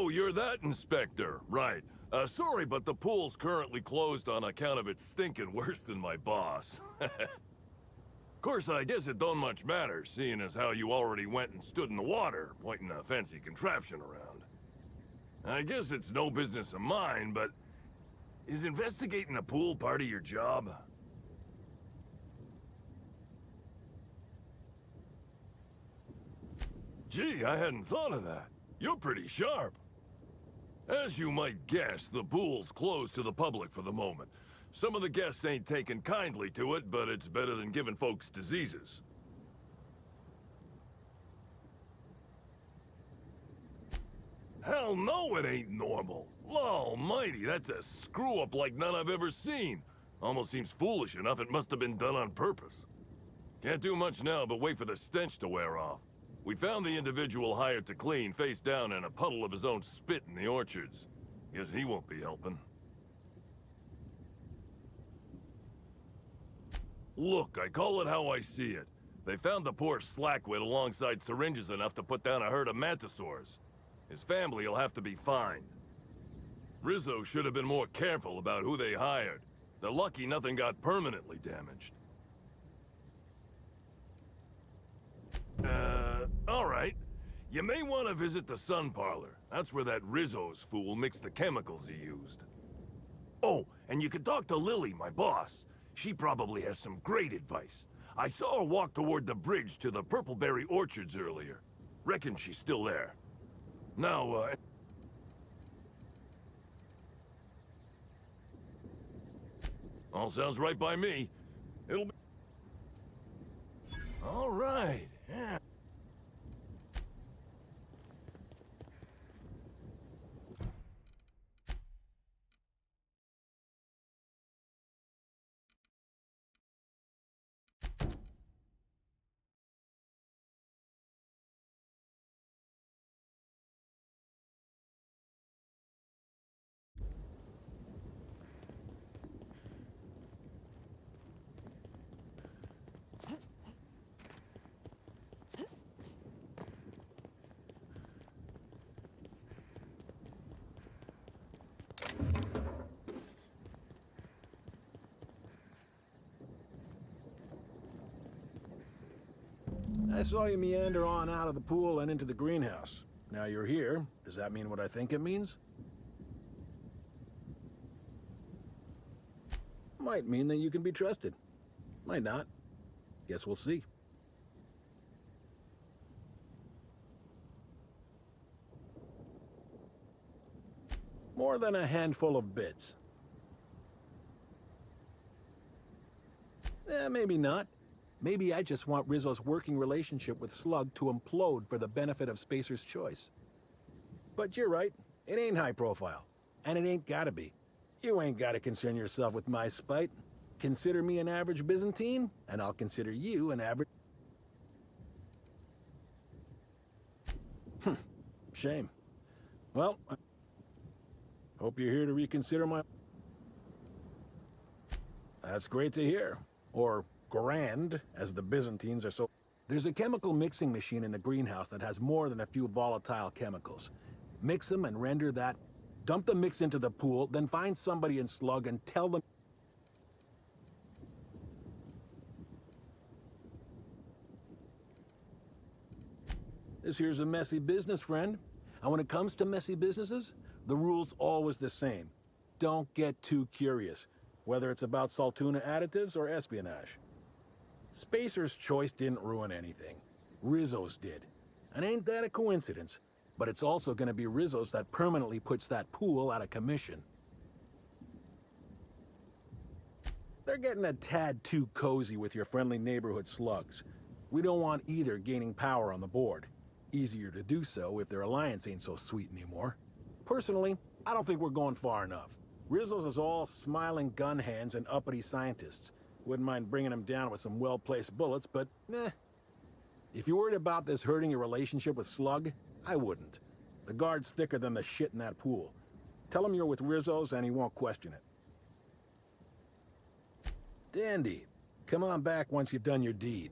Oh, you're that inspector, right. Sorry, but the pool's currently closed on account of it stinking worse than my boss. Of course, I guess it don't much matter, seeing as how you already went and stood in the water, pointing a fancy contraption around. I guess it's no business of mine, but is investigating a pool part of your job? Gee, I hadn't thought of that. You're pretty sharp. As you might guess, the pool's closed to the public for the moment. Some of the guests ain't taking kindly to it, but it's better than giving folks diseases. Hell no, it ain't normal. Law almighty, that's a screw-up like none I've ever seen. Almost seems foolish enough it must have been done on purpose. Can't do much now but wait for the stench to wear off. We found the individual hired to clean face down in a puddle of his own spit in the orchards. Guess he won't be helping. Look, I call it how I see it. They found the poor slackwit alongside syringes enough to put down a herd of mantisaurs. His family will have to be fined. Rizzo should have been more careful about who they hired. They're lucky nothing got permanently damaged. All right. You may want to visit the sun parlor. That's where that Rizzo's fool mixed the chemicals he used. Oh, and you could talk to Lily, my boss. She probably has some great advice. I saw her walk toward the bridge to the Purpleberry Orchards earlier. Reckon she's still there. Now, all sounds right by me. It'll be... All right, yeah. I saw you meander on out of the pool and into the greenhouse. Now you're here. Does that mean what I think it means? Might mean that you can be trusted. Might not. Guess we'll see. More than a handful of bits. Maybe not. Maybe I just want Rizzo's working relationship with Slug to implode for the benefit of Spacer's choice. But you're right, it ain't high profile. And it ain't gotta be. You ain't gotta concern yourself with my spite. Consider me an average Byzantine, and I'll consider you an average... Shame. Well, hope you're here to reconsider my... That's great to hear. Or... grand, as the Byzantines are so... There's a chemical mixing machine in the greenhouse that has more than a few volatile chemicals. Mix them and render that. Dump the mix into the pool, then find somebody in Slug and tell them... This here's a messy business, friend. And when it comes to messy businesses, the rule's always the same. Don't get too curious, whether it's about Saltuna additives or espionage. Spacer's choice didn't ruin anything. Rizzo's did. And ain't that a coincidence? But it's also gonna be Rizzo's that permanently puts that pool out of commission. They're getting a tad too cozy with your friendly neighborhood slugs. We don't want either gaining power on the board. Easier to do so if their alliance ain't so sweet anymore. Personally, I don't think we're going far enough. Rizzo's is all smiling gun hands and uppity scientists. Wouldn't mind bringing them down with some well-placed bullets, but if you're worried about this hurting your relationship with Slug, I wouldn't. The guard's thicker than the shit in that pool. Tell him you're with Rizzo's and he won't question it. Dandy. Come on back once you've done your deed.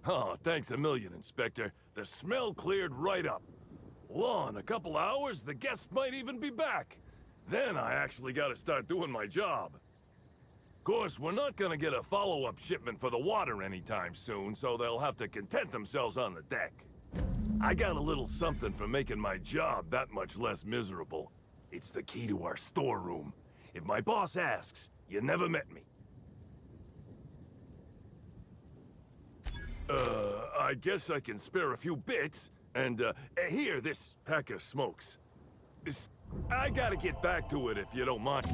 Oh, thanks a million, Inspector. The smell cleared right up. Well, in a couple hours, the guests might even be back. Then I actually gotta start doing my job. Of course, we're not gonna get a follow-up shipment for the water anytime soon, so they'll have to content themselves on the deck. I got a little something for making my job that much less miserable. It's the key to our storeroom. If my boss asks, you never met me. I guess I can spare a few bits, and, here, this pack of smokes. I gotta get back to it if you don't mind.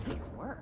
Nice work.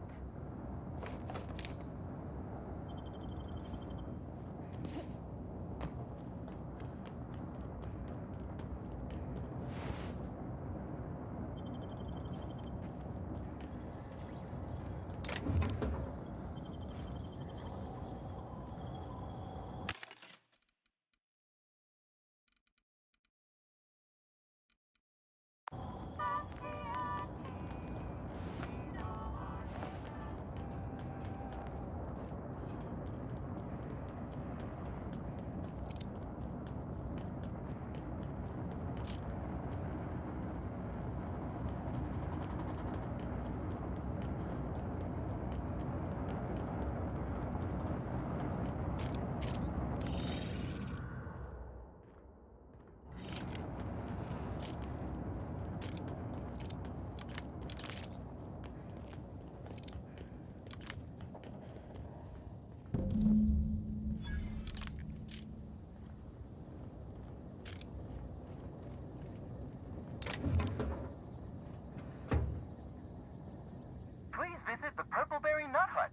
Please visit the Purpleberry Nut Hut.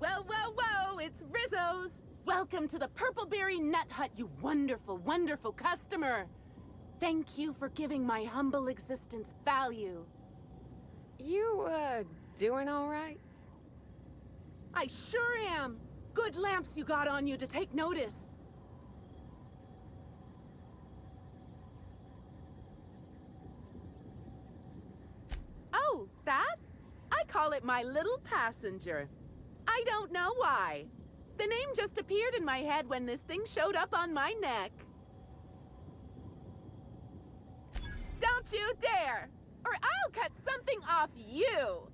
Whoa, whoa, whoa! It's Rizzo's! Welcome to the Purpleberry Nut Hut, you wonderful, wonderful customer! Thank you for giving my humble existence value. You, doing all right? I sure am! Good lamps you got on you to take notice. Oh, that? I call it my little passenger. I don't know why. The name just appeared in my head when this thing showed up on my neck. Don't you dare! Or I'll cut something off you!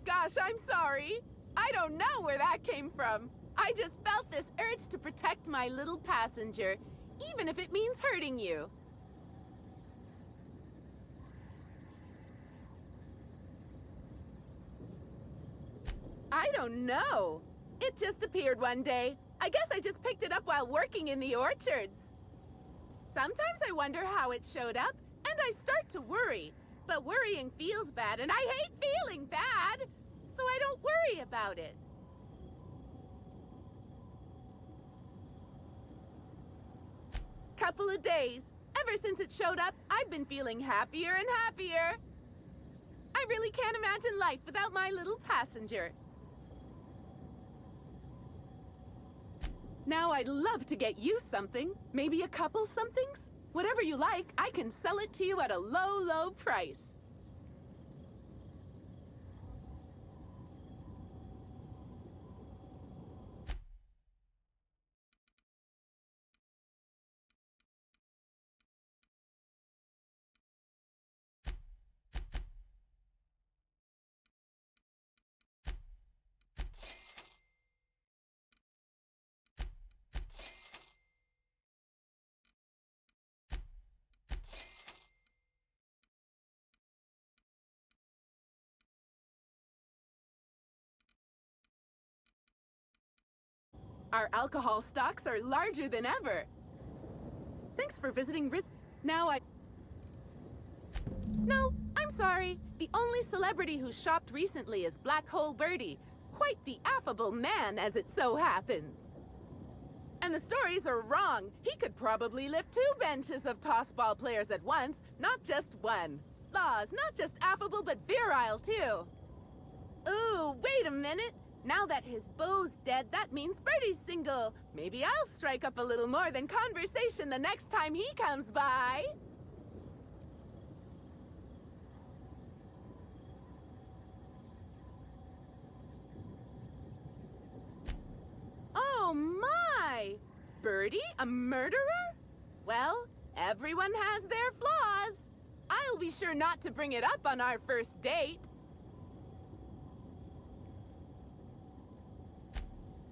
Gosh, I'm sorry. I don't know where that came from. I just felt this urge to protect my little passenger, even if it means hurting you. I don't know. It just appeared one day. I guess I just picked it up while working in the orchards. Sometimes I wonder how it showed up, and I start to worry. But worrying feels bad, and I hate feeling bad, so I don't worry about it. Couple of days. Ever since it showed up, I've been feeling happier and happier. I really can't imagine life without my little passenger. Now I'd love to get you something. Maybe a couple somethings? Whatever you like, I can sell it to you at a low, low price. Our alcohol stocks are larger than ever. Thanks for visiting No, I'm sorry. The only celebrity who shopped recently is Black Hole Birdie. Quite the affable man, as it so happens. And the stories are wrong. He could probably lift 2 benches of tossball players at once, not just one. Laws, not just affable, but virile, too. Ooh, wait a minute. Now that his beau's dead, that means Birdie's single. Maybe I'll strike up a little more than conversation the next time he comes by. Oh my! Birdie, a murderer? Well, everyone has their flaws. I'll be sure not to bring it up on our first date.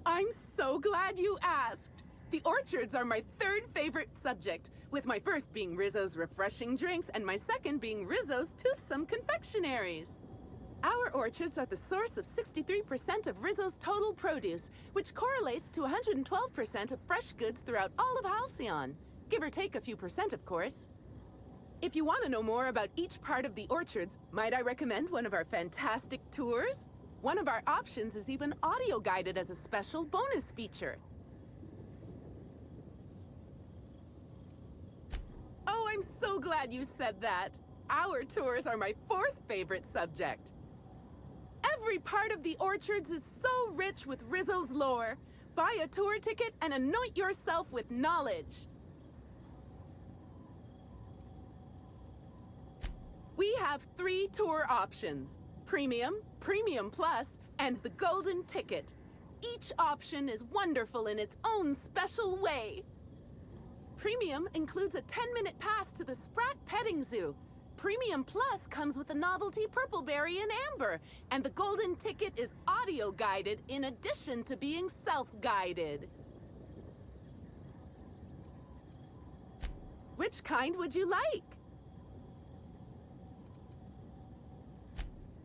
I'm so glad you asked. The orchards are my 3rd favorite subject, with my first being Rizzo's refreshing drinks and my second being Rizzo's toothsome confectionaries. Our orchards are the source of 63% of Rizzo's total produce, which correlates to 112% of fresh goods throughout all of Halcyon. Give or take a few percent, of course. If you want to know more about each part of the orchards, might I recommend one of our fantastic tours? One of our options is even audio-guided as a special bonus feature. Oh, I'm so glad you said that. Our tours are my 4th favorite subject. Every part of the orchards is so rich with Rizzo's lore. Buy a tour ticket and anoint yourself with knowledge. We have 3 tour options: Premium, Premium Plus, and the Golden Ticket. Each option is wonderful in its own special way. Premium includes a 10-minute pass to the Sprat Petting Zoo. Premium Plus comes with the novelty Purpleberry and Amber, and the Golden Ticket is audio-guided in addition to being self-guided. Which kind would you like?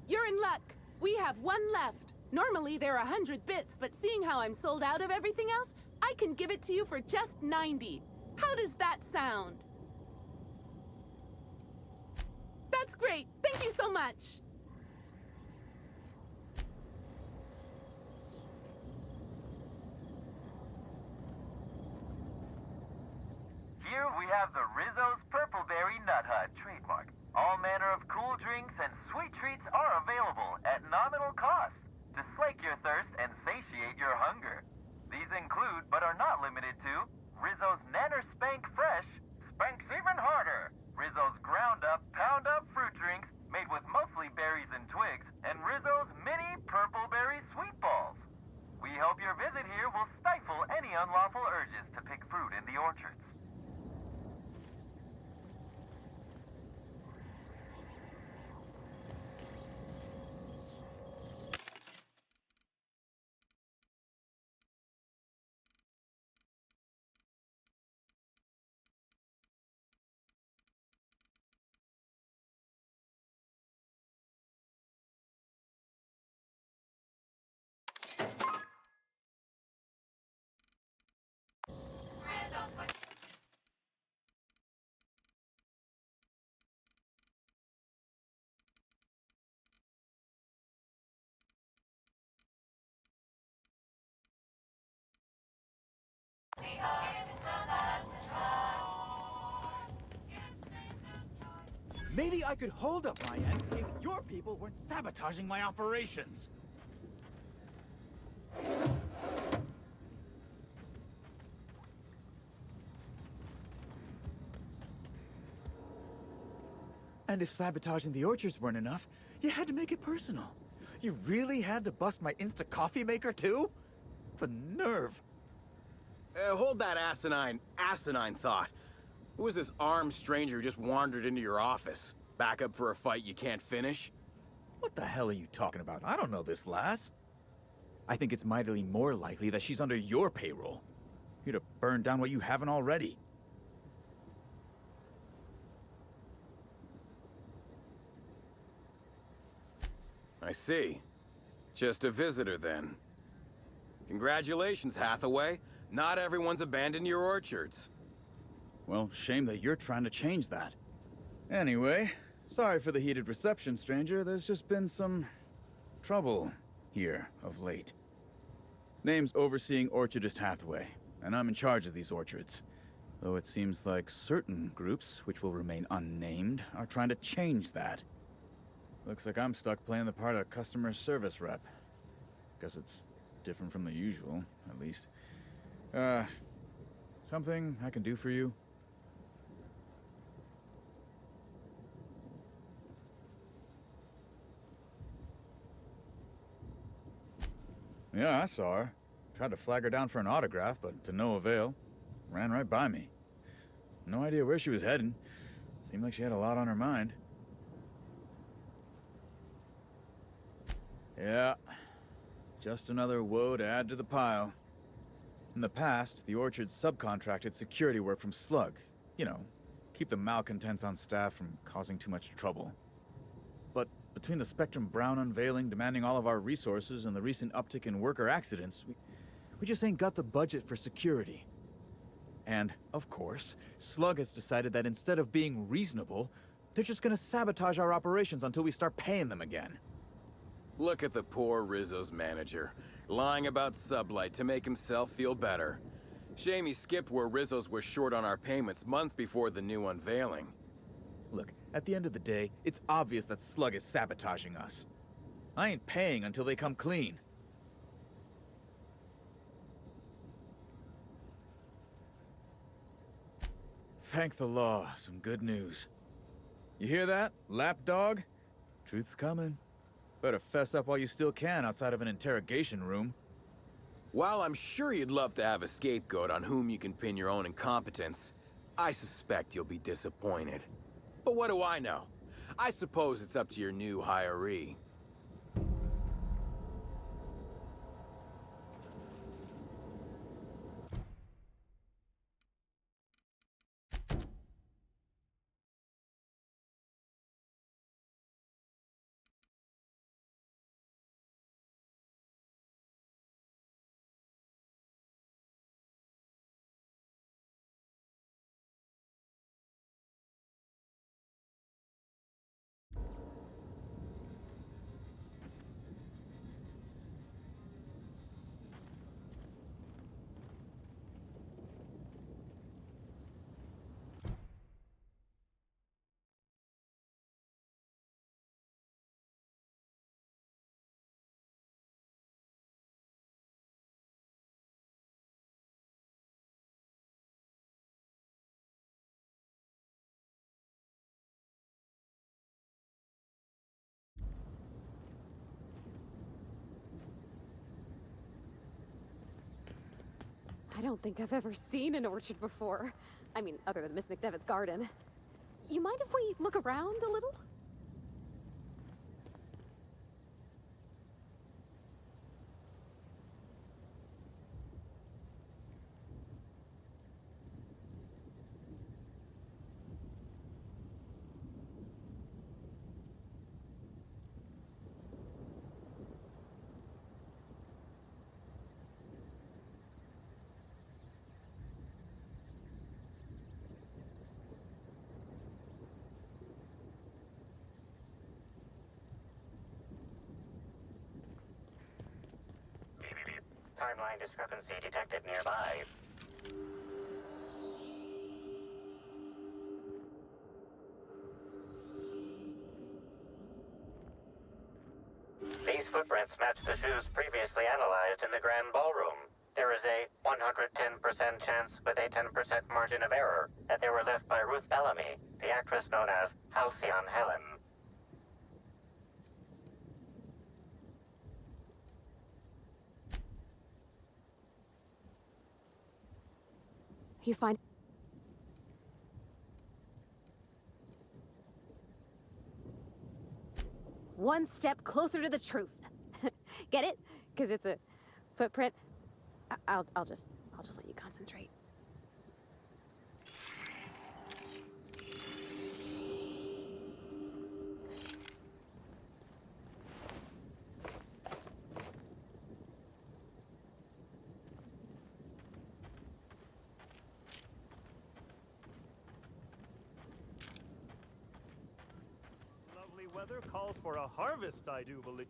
You're in luck. We have 1 left. Normally they're 100 bits, but seeing how I'm sold out of everything else, I can give it to you for just 90. How does that sound? That's great. Thank you so much. Here we have the Rizzo's Purpleberry Nut Hut trademark. All manner of cool drinks and sweet treats are available at nominal cost to slake your thirst and satiate your hunger. These include, but are not limited to, Rizzo's Nanner Spank Fresh, Spanks Even Harder, Rizzo's Ground Up, Pound Up fruit drinks made with mostly berry Maybe I could hold up my end if your people weren't sabotaging my operations. And if sabotaging the orchards weren't enough, you had to make it personal. You really had to bust my instant coffee maker too? The nerve. Hold that asinine thought. Who was this armed stranger who just wandered into your office? Back up for a fight you can't finish? What the hell are you talking about? I don't know this lass. I think it's mightily more likely that she's under your payroll. You'd have burned down what you haven't already. I see. Just a visitor, then. Congratulations, Hathaway. Not everyone's abandoned your orchards. Well, shame that you're trying to change that. Anyway, sorry for the heated reception, stranger. There's just been some trouble here of late. Name's Overseeing Orchardist Hathaway, and I'm in charge of these orchards. Though it seems like certain groups, which will remain unnamed, are trying to change that. Looks like I'm stuck playing the part of customer service rep. Guess it's different from the usual, at least. Something I can do for you? Yeah, I saw her. Tried to flag her down for an autograph, but to no avail. Ran right by me. No idea where she was heading. Seemed like she had a lot on her mind. Yeah. Just another woe to add to the pile. In the past, the orchard subcontracted security work from Slug. You know, keep the malcontents on staff from causing too much trouble. But between the Spectrum Brown unveiling demanding all of our resources and the recent uptick in worker accidents, we just ain't got the budget for security. And, of course, Slug has decided that instead of being reasonable, they're just gonna sabotage our operations until we start paying them again. Look at the poor Rizzo's manager, lying about Sublight to make himself feel better. Shame he skipped where Rizzo's was short on our payments months before the new unveiling. Look, at the end of the day, it's obvious that Slug is sabotaging us. I ain't paying until they come clean. Thank the law, some good news. You hear that, lapdog? Truth's coming. Better fess up while you still can outside of an interrogation room. While I'm sure you'd love to have a scapegoat on whom you can pin your own incompetence, I suspect you'll be disappointed. But what do I know? I suppose it's up to your new hiree. I don't think I've ever seen an orchard before. I mean, other than Miss McDevitt's garden. You mind if we look around a little? Timeline discrepancy detected nearby. results match the shoes previously analyzed in the Grand Ballroom. There is a 110% chance with a 10% margin of error that they were left by Ruth Bellamy, the actress known as Halcyon Helen. You find... One step closer to the truth. Get it? Because it's a footprint. I'll just let you concentrate. Lovely weather calls for a harvest, I do believe.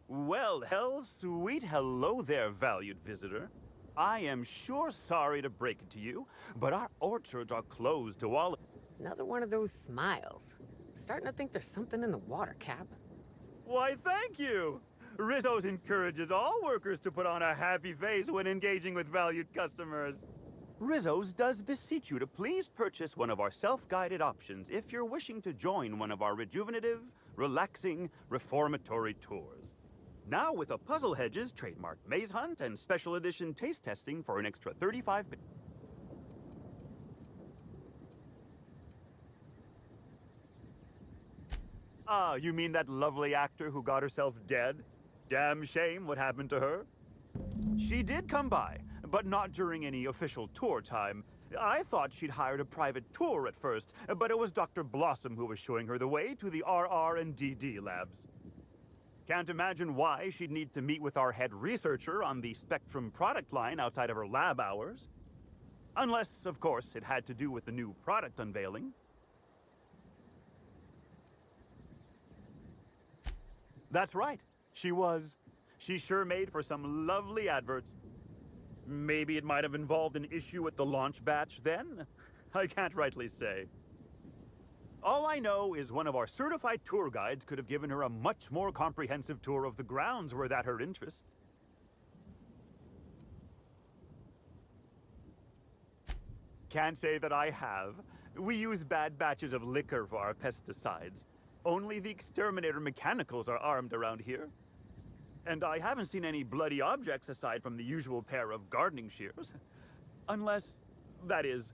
Well, sweet hello there, valued visitor. I am sure sorry to break it to you, but our orchards are closed to all... Another one of those smiles. Starting to think there's something in the water, Cap. Why, thank you! Rizzo's encourages all workers to put on a happy face when engaging with valued customers. Rizzo's does beseech you to please purchase one of our self-guided options if you're wishing to join one of our rejuvenative, relaxing, reformatory tours. Now with a Puzzle Hedges trademark maze hunt and special edition taste testing for an extra 35... Ah, you mean that lovely actor who got herself dead? Damn shame what happened to her. She did come by, but not during any official tour time. I thought she'd hired a private tour at first, but it was Dr. Blossom who was showing her the way to the RR and DD labs. Can't imagine why she'd need to meet with our head researcher on the Spectrum product line outside of her lab hours. Unless, of course, it had to do with the new product unveiling. That's right. She was. She sure made for some lovely adverts. Maybe it might have involved an issue with the launch batch then? I can't rightly say. All I know is one of our certified tour guides could have given her a much more comprehensive tour of the grounds were that her interest. Can't say that I have. We use bad batches of liquor for our pesticides. Only the exterminator mechanicals are armed around here. And I haven't seen any bloody objects aside from the usual pair of gardening shears. Unless, that is,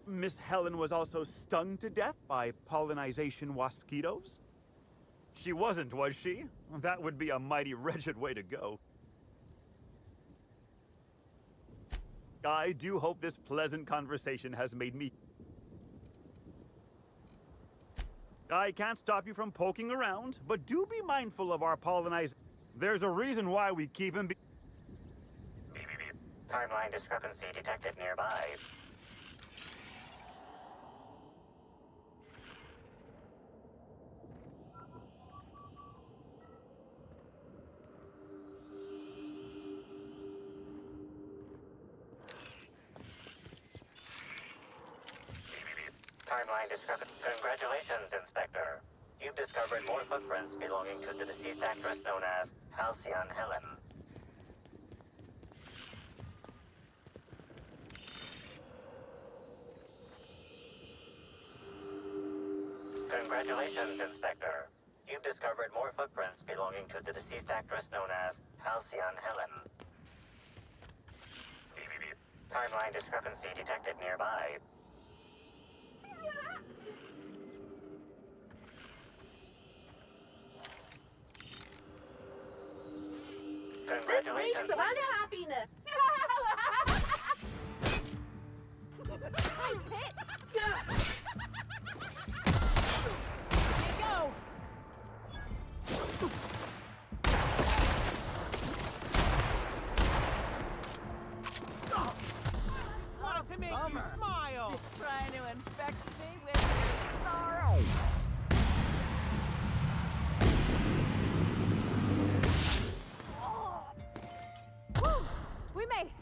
Miss Helen was also stung to death by pollinization mosquitoes? She wasn't, was she? That would be a mighty wretched way to go. I do hope this pleasant conversation has made me... I can't stop you from poking around, but do be mindful of our pollinization. There's a reason why we keep him be... Timeline discrepancy detected nearby. Timeline discrepancy. Congratulations, Inspector. You've discovered more footprints belonging to the deceased actress known as Halcyon Helen. Congratulations, Inspector. You've discovered more footprints belonging to the deceased actress known as Halcyon Helen. Timeline discrepancy detected nearby. Congratulations. Unhappiness. Nice hit! Go. Wanted to make you smile. Just trying to infect me with your sorrow. Woo! We made it!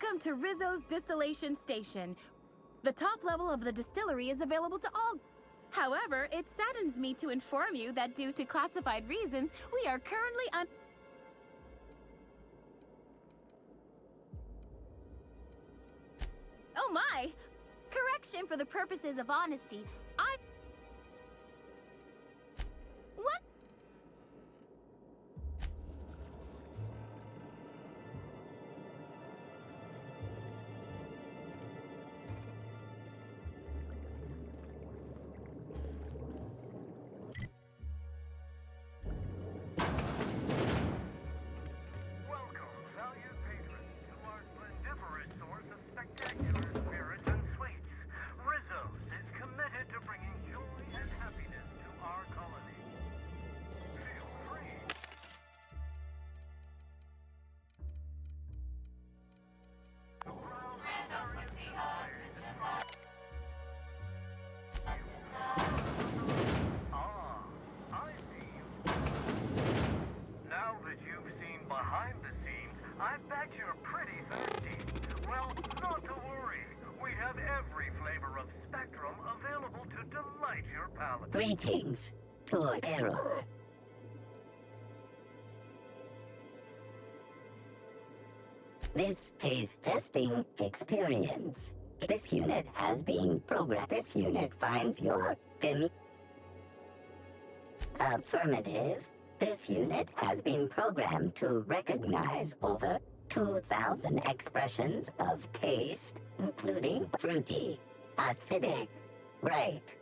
Welcome to Rizzo's Distillation Station. The top level of the distillery is available to all. However, it saddens me to inform you that due to classified reasons, we are currently Oh my! Correction for the purposes of honesty. What? Welcome, valued patrons, to our splendiferous source of spectacular spirits and sweets. Rizzo's is committed to bringing joy and happiness to our colony. Feel free. Ah, I see you. Now that you've seen behind the scenes, I bet you're pretty thirsty. Well, not to worry. We have every flavor of Spectrum available to delight your palate. Greetings, Tour Error. This taste testing experience. This unit has been programmed. This unit finds your affirmative. This unit has been programmed to recognize over 2,000 expressions of taste, including fruity, acidic, bright,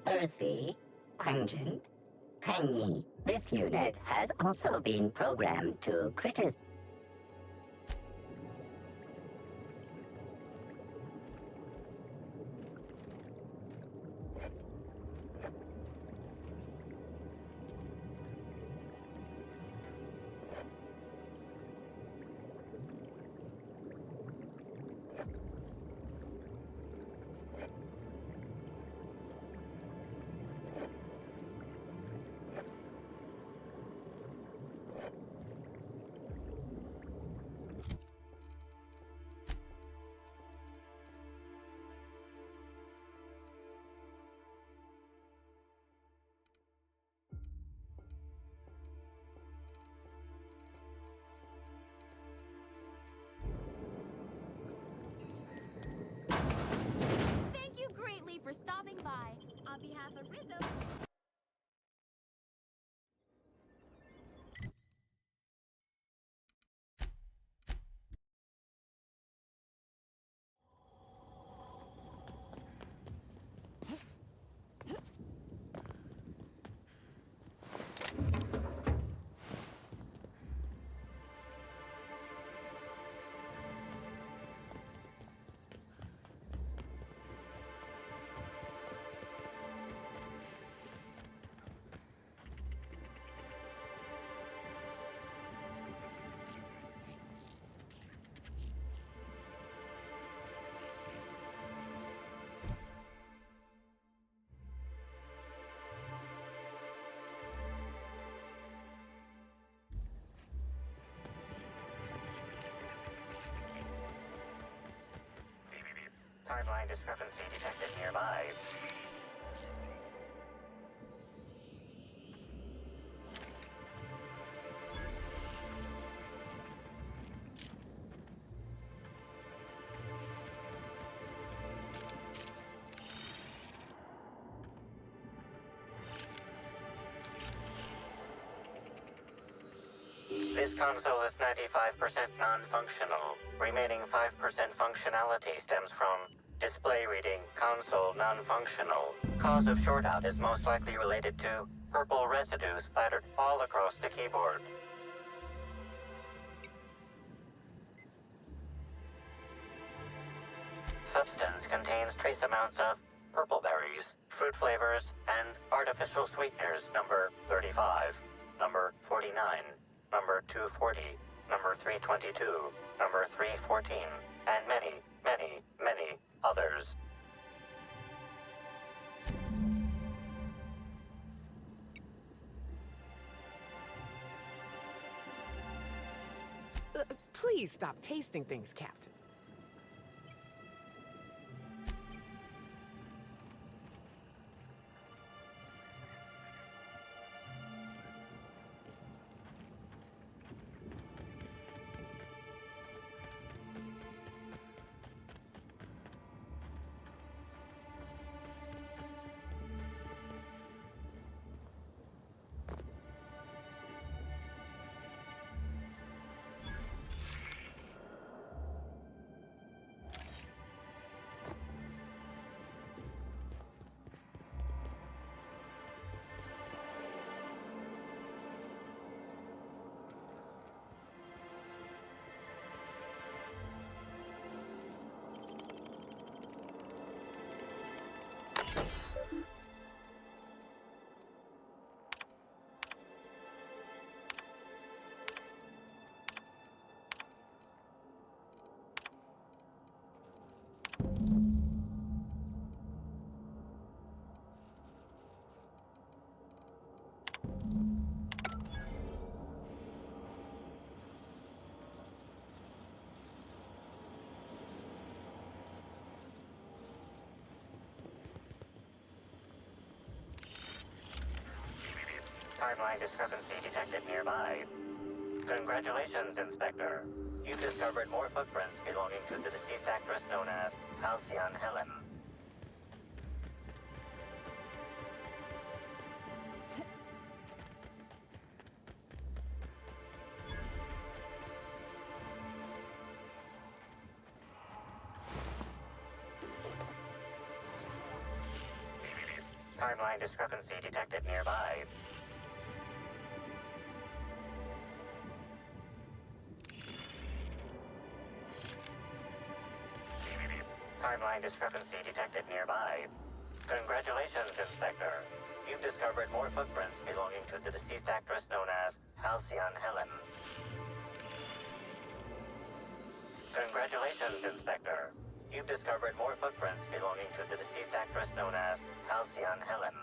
earthy, pungent, tangy. This unit has also been programmed to criticize. Thank you greatly for stopping by. On behalf of Rizzo. Timeline discrepancy detected nearby. This console is 95% non-functional. Remaining 5% functionality stems from display reading console non-functional. Cause of shortout is most likely related to purple residue splattered all across the keyboard. Substance contains trace amounts of purple berries, fruit flavors, and artificial sweeteners number 35, number 49, number 240, number 322, number 314, and many, many, many others. Please stop tasting things, Captain. Timeline discrepancy detected nearby. Congratulations, Inspector. You've discovered more footprints belonging to the deceased actress known as Halcyon Helen. Timeline discrepancy detected nearby. Timeline discrepancy detected nearby. Congratulations, Inspector. You've discovered more footprints belonging to the deceased actress known as Halcyon Helen. Congratulations, Inspector. You've discovered more footprints belonging to the deceased actress known as Halcyon Helen.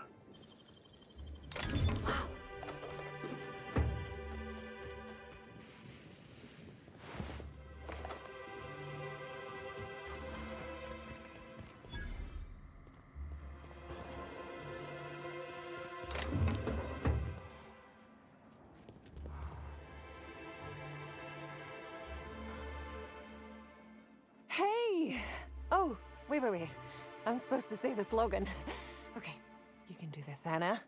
Hey! Oh, wait. I'm supposed to say the slogan. Okay, you can do this, Anna.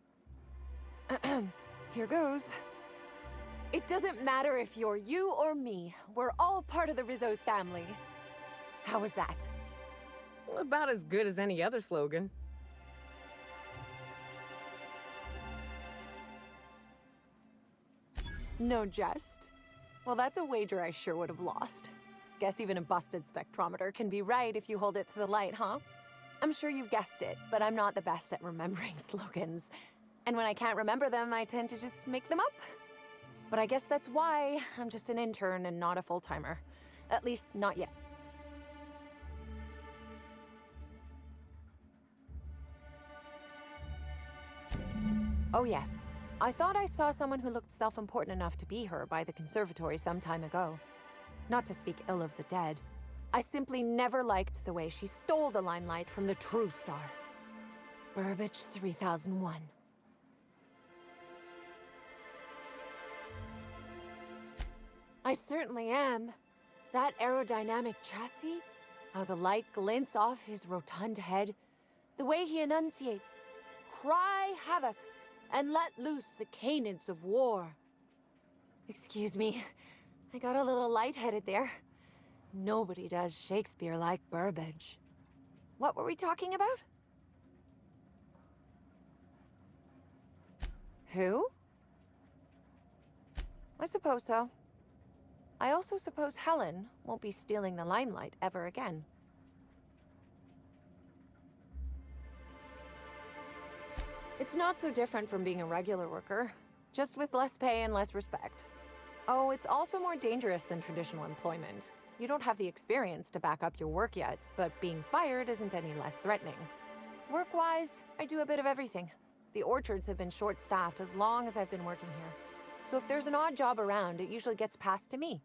Here goes. It doesn't matter if you're you or me. We're all part of the Rizzo's family. How was that? Well, about as good as any other slogan. No jest? Well, that's a wager I sure would have lost. Guess even a busted spectrometer can be right if you hold it to the light, huh? I'm sure you've guessed it, but I'm not the best at remembering slogans. And when I can't remember them, I tend to just make them up. But I guess that's why I'm just an intern and not a full-timer. At least, not yet. Oh yes, I thought I saw someone who looked self-important enough to be her by the conservatory some time ago. Not to speak ill of the dead, I simply never liked the way she stole the limelight from the true star. Burbage 3001. I certainly am. That aerodynamic chassis, how the light glints off his rotund head, the way he enunciates, cry havoc, and let loose the canids of war. Excuse me, I got a little lightheaded there. Nobody does Shakespeare like Burbage. What were we talking about? Who? I suppose so. I also suppose Helen won't be stealing the limelight ever again. It's not so different from being a regular worker, just with less pay and less respect. Oh, it's also more dangerous than traditional employment. You don't have the experience to back up your work yet, but being fired isn't any less threatening. Work-wise, I do a bit of everything. The orchards have been short-staffed as long as I've been working here. So if there's an odd job around, it usually gets passed to me.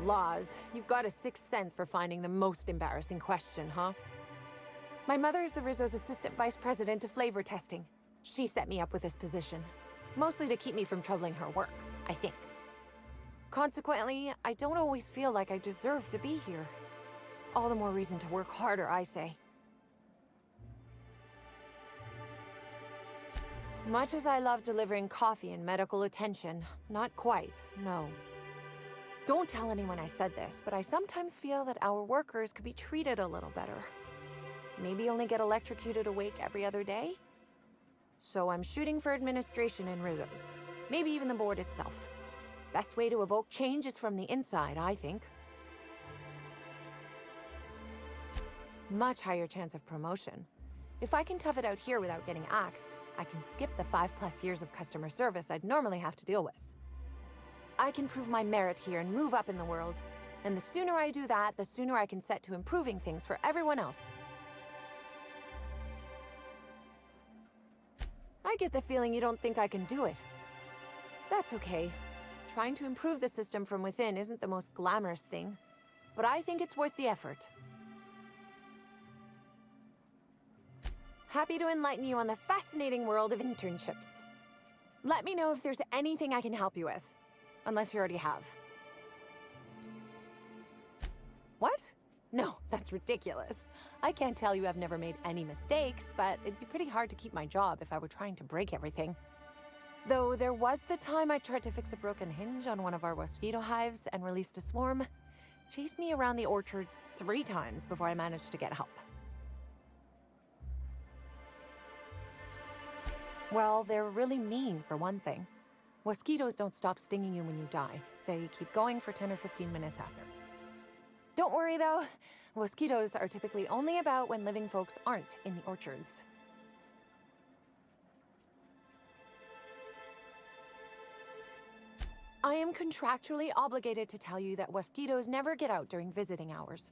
Laws, you've got a sixth sense for finding the most embarrassing question, huh? My mother is the Rizzo's assistant vice president of flavor testing. She set me up with this position, mostly to keep me from troubling her work, I think. Consequently, I don't always feel like I deserve to be here. All the more reason to work harder, I say. Much as I love delivering coffee and medical attention, not quite, no. Don't tell anyone I said this, but I sometimes feel that our workers could be treated a little better. Maybe only get electrocuted awake every other day? So I'm shooting for administration in Rizzo's. Maybe even the board itself. Best way to evoke change is from the inside, I think. Much higher chance of promotion. If I can tough it out here without getting axed, I can skip the 5+ years of customer service I'd normally have to deal with. I can prove my merit here and move up in the world. And the sooner I do that, the sooner I can set to improving things for everyone else. I get the feeling you don't think I can do it. That's okay. Trying to improve the system from within isn't the most glamorous thing. but I think it's worth the effort. Happy to enlighten you on the fascinating world of internships. Let me know if there's anything I can help you with, unless you already have. What? No, that's ridiculous. I can't tell you I've never made any mistakes, but it'd be pretty hard to keep my job if I were trying to break everything. Though there was the time I tried to fix a broken hinge on one of our mosquito hives and released a swarm. Chased me around the orchards 3 times before I managed to get help. Well, they're really mean, for one thing. Mosquitoes don't stop stinging you when you die. They keep going for 10 or 15 minutes after. Don't worry, though. Mosquitoes are typically only about when living folks aren't in the orchards. I am contractually obligated to tell you that mosquitoes never get out during visiting hours.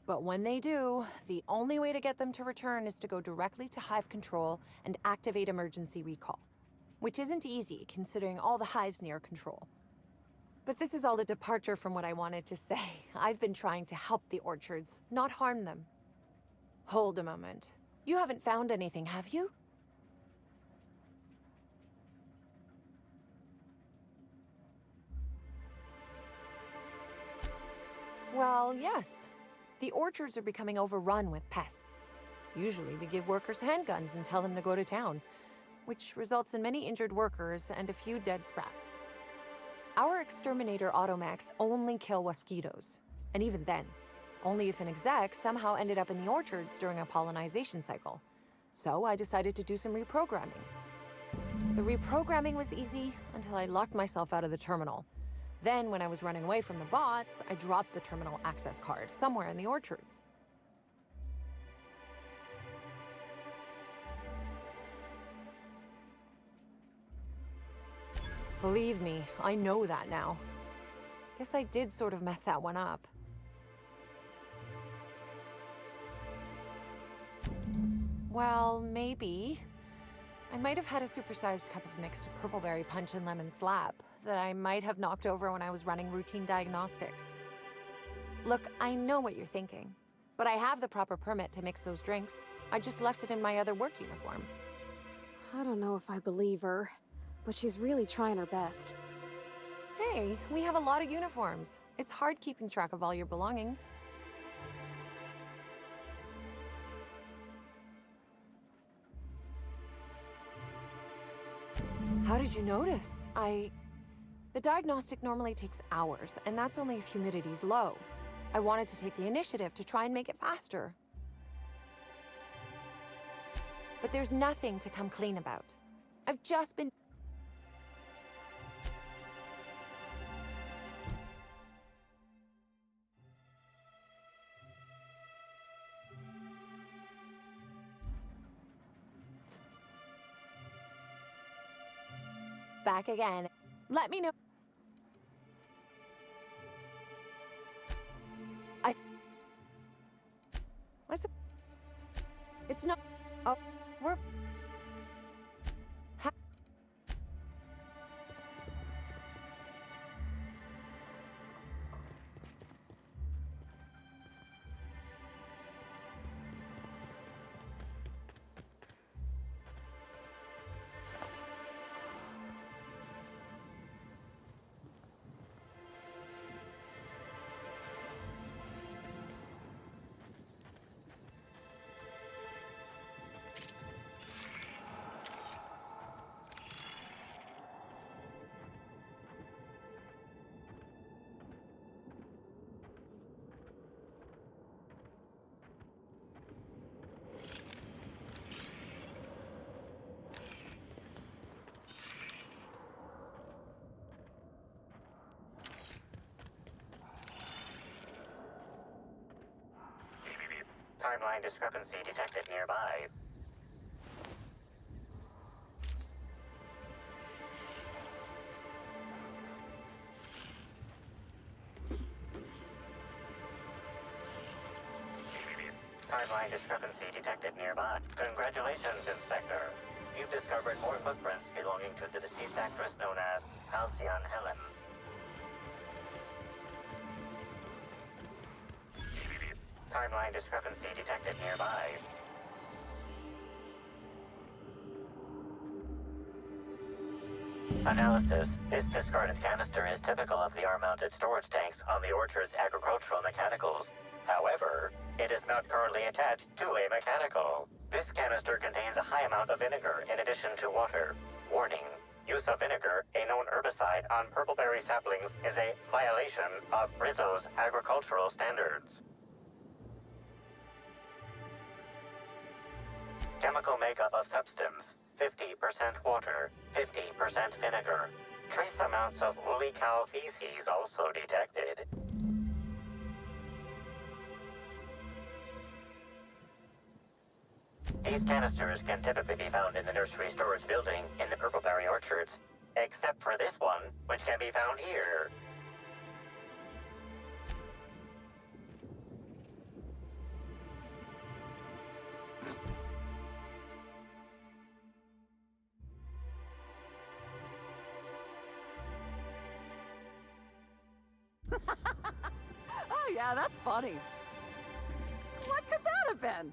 But when they do, the only way to get them to return is to go directly to hive control and activate emergency recall. Which isn't easy, considering all the hives near control. But this is all a departure from what I wanted to say. I've been trying to help the orchards, not harm them. Hold a moment. You haven't found anything, have you? Well, yes. The orchards are becoming overrun with pests. Usually we give workers handguns and tell them to go to town, which results in many injured workers and a few dead sprats. Our exterminator automechs only kill mosquitoes, and even then, only if an exec somehow ended up in the orchards during a pollinization cycle. So I decided to do some reprogramming. The reprogramming was easy until I locked myself out of the terminal. Then, when I was running away from the bots, I dropped the terminal access card somewhere in the orchards. Believe me, I know that now. Guess I did sort of mess that one up. Well, maybe. I might have had a supersized cup of mixed purpleberry punch and lemon slap that I might have knocked over when I was running routine diagnostics. Look, I know what you're thinking, but I have the proper permit to mix those drinks. I just left it in my other work uniform. I don't know if I believe her, but she's really trying her best. Hey, we have a lot of uniforms. It's hard keeping track of all your belongings. How did you notice? The diagnostic normally takes hours, and that's only if humidity's low. I wanted to take the initiative to try and make it faster. But there's nothing to come clean about. I've just been... Back again. Let me know. It's not... Oh, we're... Timeline discrepancy detected nearby. Timeline discrepancy detected nearby. Congratulations, Inspector. You've discovered more footprints belonging to the deceased actress known as Halcyon Helen. timeline discrepancy detected nearby. Analysis. This discarded canister is typical of the R-mounted storage tanks on the orchard's agricultural mechanicals. However, it is not currently attached to a mechanical. This canister contains a high amount of vinegar in addition to water. Warning. Use of vinegar, a known herbicide, on purpleberry saplings is a violation of Rizzo's agricultural standards. Chemical makeup of substance. 50% water, 50% vinegar. Trace amounts of woolly cow feces also detected. These canisters can typically be found in the nursery storage building in the purpleberry orchards, except for this one, which can be found here. Oh, yeah, that's funny. What could that have been?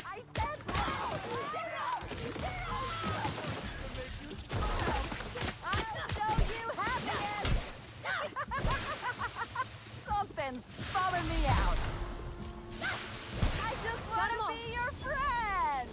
I said no! I'll show you happiness! Something's bumming me out. I just want to be your friend!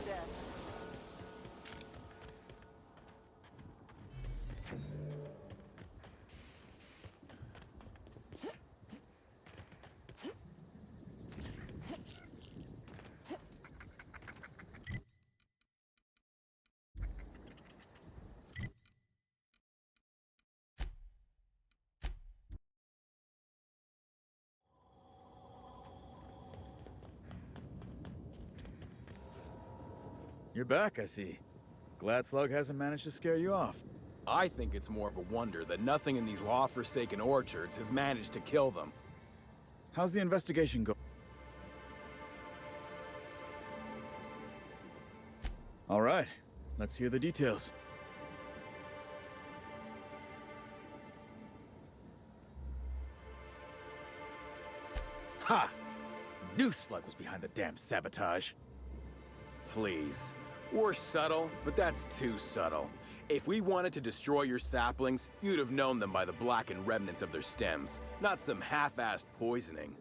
You're back, I see. Glad Slug hasn't managed to scare you off. I think it's more of a wonder that nothing in these law-forsaken orchards has managed to kill them. How's the investigation going? All right, let's hear the details. Ha! Knew Slug was behind the damn sabotage. Please. We're subtle, but that's too subtle. If we wanted to destroy your saplings, you'd have known them by the blackened remnants of their stems, not some half-assed poisoning.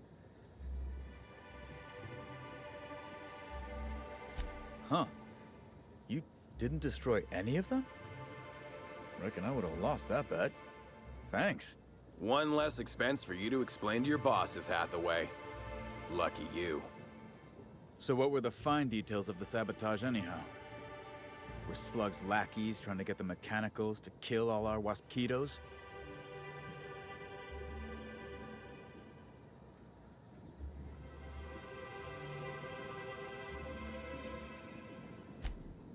Huh. You didn't destroy any of them? Reckon I would have lost that bet. Thanks. One less expense for you to explain to your bosses, Hathaway. Lucky you. So what were the fine details of the sabotage anyhow? Were Slug's lackeys trying to get the mechanicals to kill all our waspitos?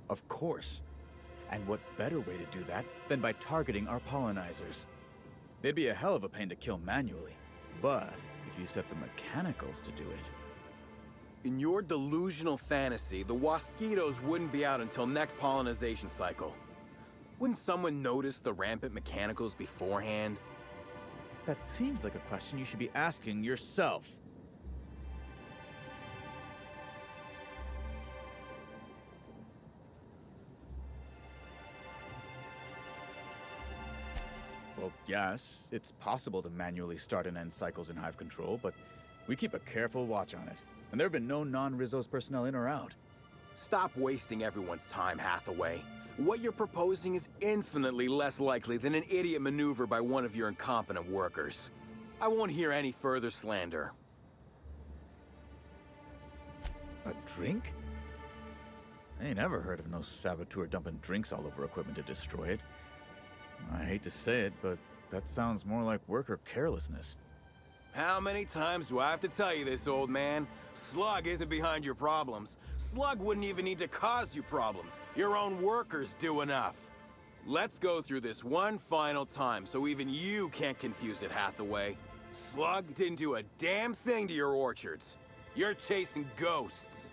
Of course. And what better way to do that than by targeting our pollinizers? They'd be a hell of a pain to kill manually. But if you set the mechanicals to do it... In your delusional fantasy, the waspitos wouldn't be out until next pollinization cycle. Wouldn't someone notice the rampant mechanicals beforehand? That seems like a question you should be asking yourself. Well, yes, it's possible to manually start and end cycles in hive control, but we keep a careful watch on it. And there have been no non-Rizzo's personnel in or out. Stop wasting everyone's time, Hathaway. What you're proposing is infinitely less likely than an idiot maneuver by one of your incompetent workers. I won't hear any further slander. A drink? I ain't ever heard of no saboteur dumping drinks all over equipment to destroy it. I hate to say it, but that sounds more like worker carelessness. How many times do I have to tell you this, old man? Slug isn't behind your problems. Slug wouldn't even need to cause you problems. Your own workers do enough. Let's go through this one final time so even you can't confuse it, Hathaway. Slug didn't do a damn thing to your orchards. You're chasing ghosts.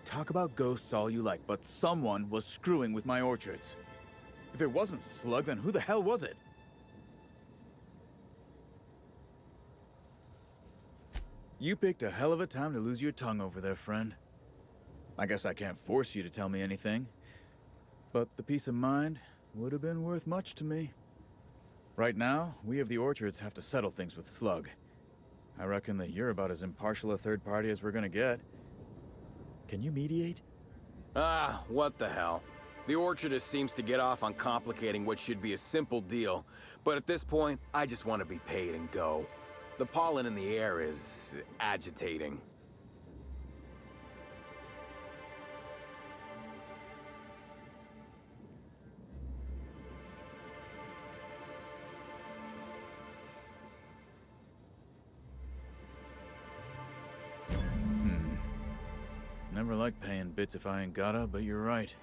Talk about ghosts all you like, but someone was screwing with my orchards. If it wasn't Slug, then who the hell was it? You picked a hell of a time to lose your tongue over there, friend. I guess I can't force you to tell me anything, but the peace of mind would have been worth much to me. Right now, we of the Orchards have to settle things with Slug. I reckon that you're about as impartial a third party as we're gonna get. Can you mediate? Ah, what the hell. The Orchardist seems to get off on complicating what should be a simple deal, but at this point, I just want to be paid and go. The pollen in the air is agitating. Never like paying bits if I ain't gotta, but you're right.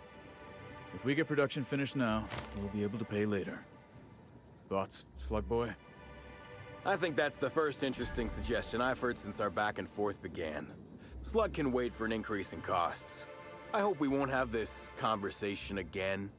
If we get production finished now, we'll be able to pay later. Thoughts, Slug Boy? I think that's the first interesting suggestion I've heard since our back and forth began. Slug can wait for an increase in costs. I hope we won't have this conversation again.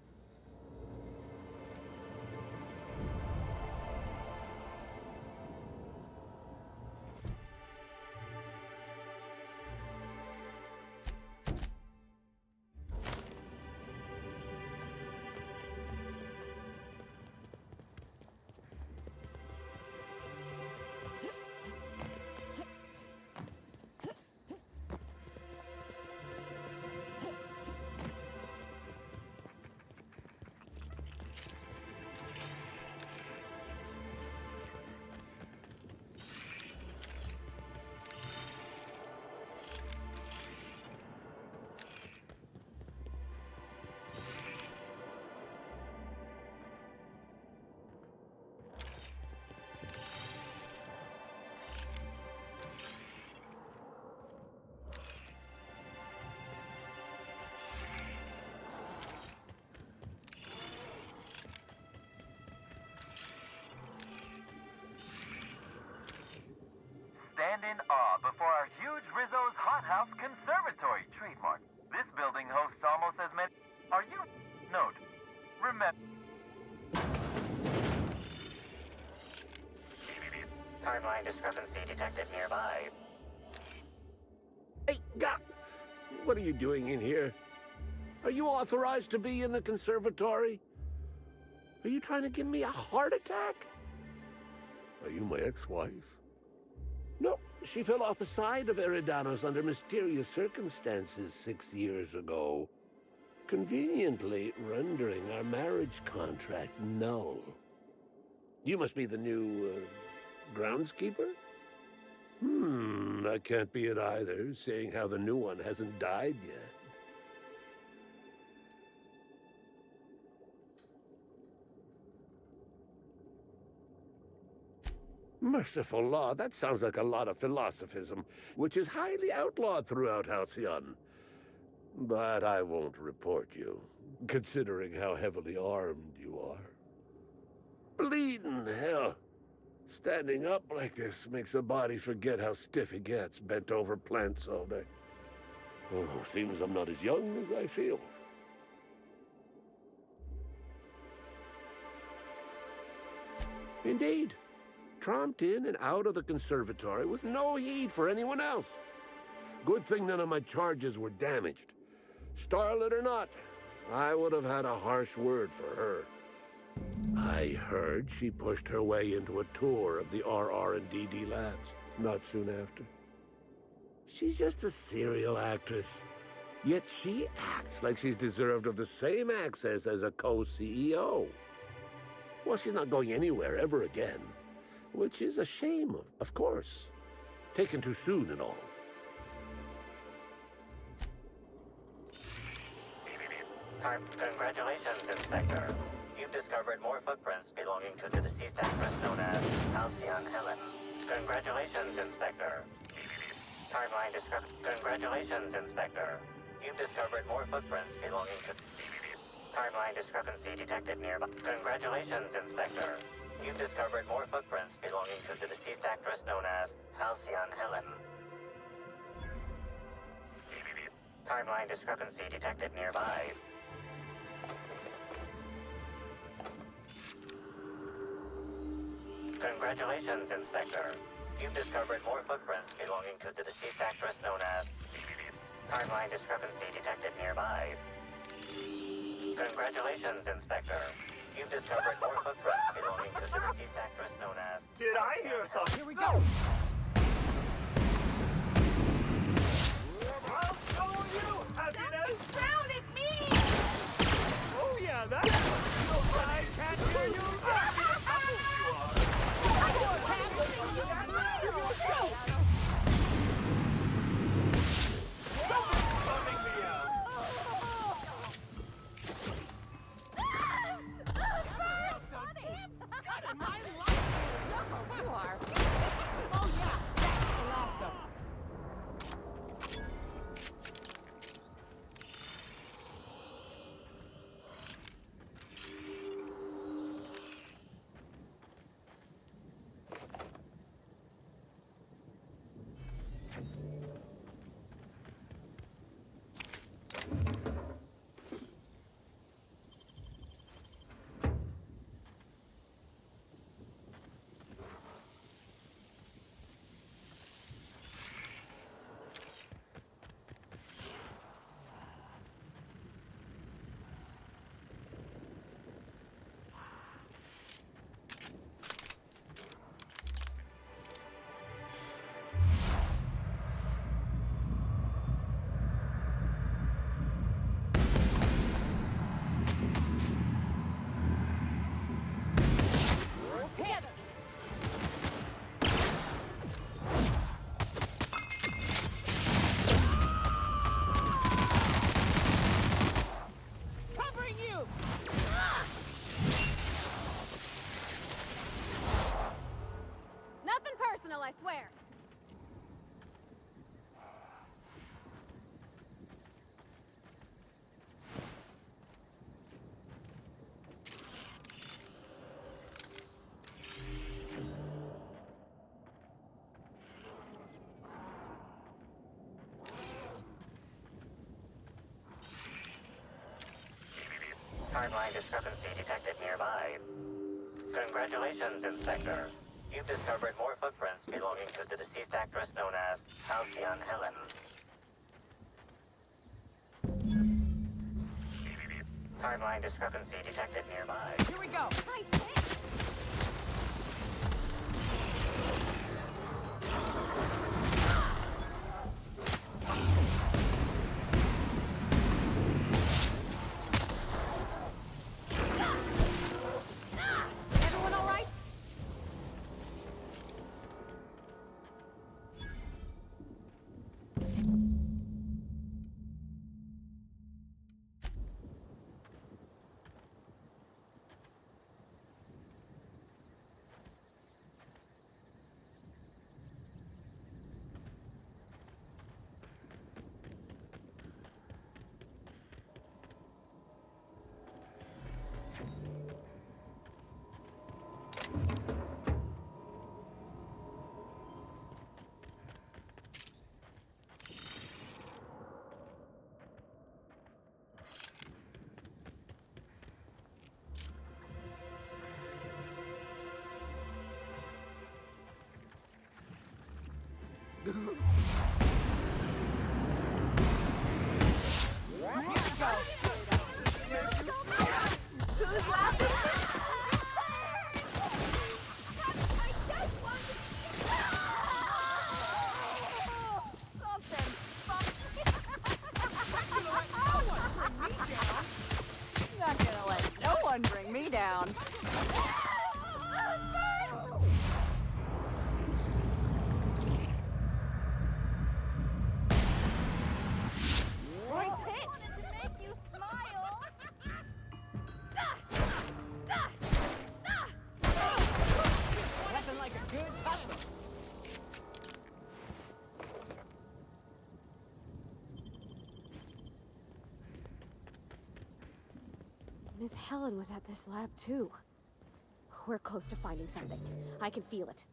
Stand in awe before our huge Rizzo's Hothouse Conservatory trademark. This building hosts almost as many... Are you... Note. Remember... Timeline discrepancy detected nearby. Hey, what are you doing in here? Are you authorized to be in the conservatory? Are you trying to give me a heart attack? Are you my ex-wife? No, she fell off the side of Eridanos under mysterious circumstances 6 years ago, conveniently rendering our marriage contract null. You must be the new, groundskeeper? That can't be it either, seeing how the new one hasn't died yet. Merciful law, that sounds like a lot of philosophism, which is highly outlawed throughout Halcyon. But I won't report you, considering how heavily armed you are. Bleeding hell. Standing up like this makes a body forget how stiff it gets, bent over plants all day. Oh, seems I'm not as young as I feel. Indeed. Tromped in and out of the conservatory with no heed for anyone else. Good thing none of my charges were damaged. Starlet or not, I would have had a harsh word for her. I heard she pushed her way into a tour of the RR&DD labs not soon after. She's just a serial actress. Yet she acts like she's deserved of the same access as a co-CEO. Well, she's not going anywhere ever again. Which is a shame, of course. Taken too soon and all. Congratulations, Inspector. You've discovered more footprints belonging to the deceased actress known as Halcyon Helen. Congratulations, Inspector. Timeline discrepancy. Congratulations, Inspector. You've discovered more footprints belonging to... Timeline discrepancy detected nearby. Congratulations, Inspector. You've discovered more footprints belonging to the deceased actress known as Halcyon Helen. Timeline discrepancy detected nearby. Congratulations, Inspector. You've discovered more footprints belonging to the deceased actress known as... Timeline discrepancy detected nearby. Congratulations, Inspector. You've discovered more footprints belonging to the deceased actress known as... Did I hear something? Here we go. I'll show you, happiness! Grounded me! Oh yeah, that's what I can't hear you. I swear. Timeline discrepancy detected nearby. Congratulations, Inspector. You've discovered more footprints belonging to the deceased actress known as Halcyon Helen. Timeline discrepancy detected nearby. Here we go. I say. Everyone all right? Not gonna let no one bring me down. Nice hit. Wanted to make you smile. Nothing like a good tussle. Miss Helen was at this lab too. We're close to finding something. I can feel it.